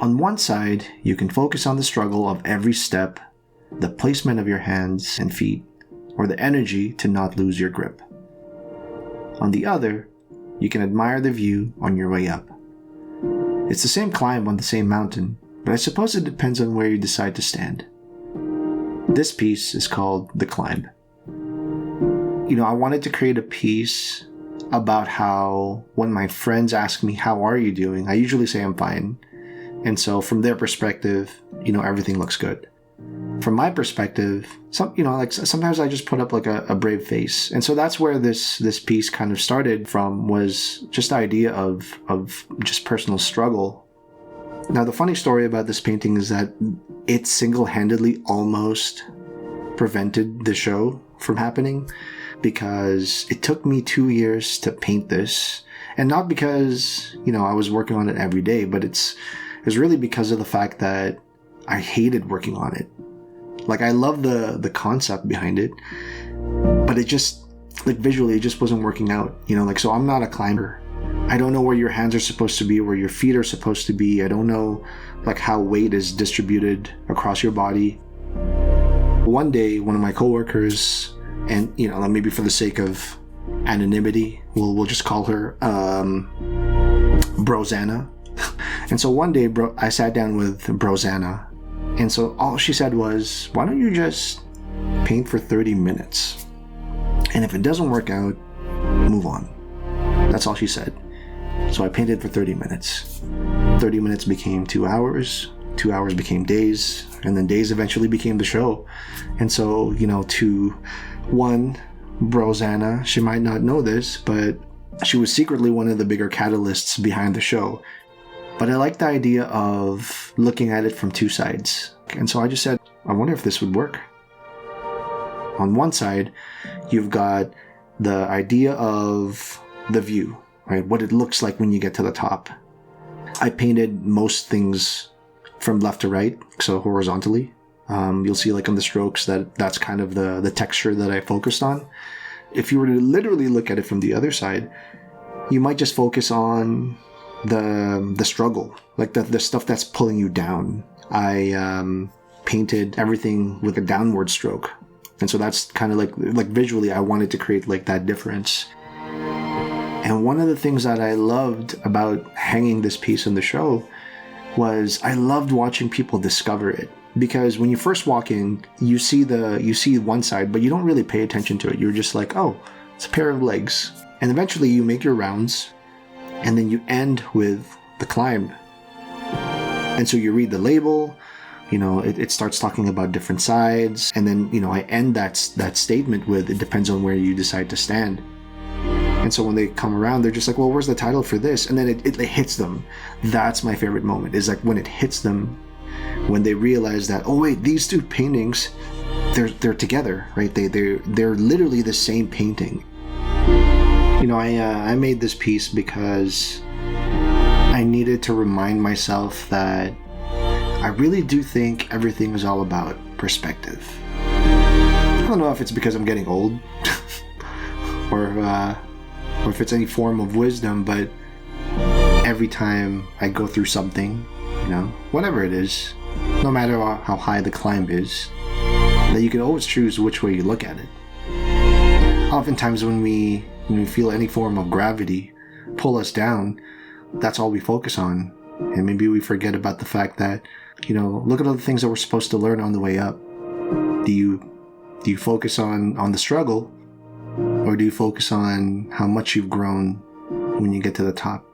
On one side, you can focus on the struggle of every step, the placement of your hands and feet, or the energy to not lose your grip. On the other, you can admire the view on your way up. It's the same climb on the same mountain, but I suppose it depends on where you decide to stand. This piece is called The Climb. I wanted to create a piece about how when my friends ask me, how are you doing? I usually say I'm fine. And so from their perspective, everything looks good. From my perspective, sometimes I just put up like a brave face. And so that's where this piece kind of started from, was just the idea of just personal struggle. Now, the funny story about this painting is that it single-handedly almost prevented the show from happening, because it took me 2 years to paint this. And not because, I was working on it every day, but it's really because of the fact that I hated working on it. Like, I love the concept behind it, but it just, visually, it just wasn't working out. So I'm not a climber. I don't know where your hands are supposed to be, where your feet are supposed to be. I don't know, how weight is distributed across your body. One day, one of my coworkers, and, maybe for the sake of anonymity, we'll just call her Brozana. And so one day, I sat down with Brozana, and so all she said was, why don't you just paint for 30 minutes? And if it doesn't work out, move on. That's all she said. So I painted for 30 minutes. 30 minutes became 2 hours. 2 hours became days. And then days eventually became the show. And so, to one, Brozana, she might not know this, but she was secretly one of the bigger catalysts behind the show. But I like the idea of looking at it from two sides. And so I just said, I wonder if this would work. On one side, you've got the idea of the view, right? What it looks like when you get to the top. I painted most things from left to right, so horizontally. You'll see on the strokes that's kind of the texture that I focused on. If you were to literally look at it from the other side, you might just focus on the struggle, the stuff that's pulling you down. I painted everything with a downward stroke, and so that's kind of like visually I wanted to create that difference. And one of the things that I loved about hanging this piece in the show was I loved watching people discover it, because when you first walk in, you see one side, but you don't really pay attention to it. You're just like, oh, it's a pair of legs. And eventually you make your rounds, and then you end with the climb. And so you read the label, it starts talking about different sides, and then, I end that statement with, it depends on where you decide to stand. And so when they come around, they're just like, well, where's the title for this? And then it hits them. That's my favorite moment, is when it hits them, when they realize that, oh wait, these two paintings, they're together, right? They're literally the same painting. I made this piece because I needed to remind myself that I really do think everything is all about perspective. I don't know if it's because I'm getting old or if it's any form of wisdom, but every time I go through something, whatever it is, no matter how high the climb is, that you can always choose which way you look at it. Oftentimes when we feel any form of gravity pull us down, that's all we focus on. And maybe we forget about the fact that, look at all the things that we're supposed to learn on the way up. Do you focus on the struggle, or do you focus on how much you've grown when you get to the top?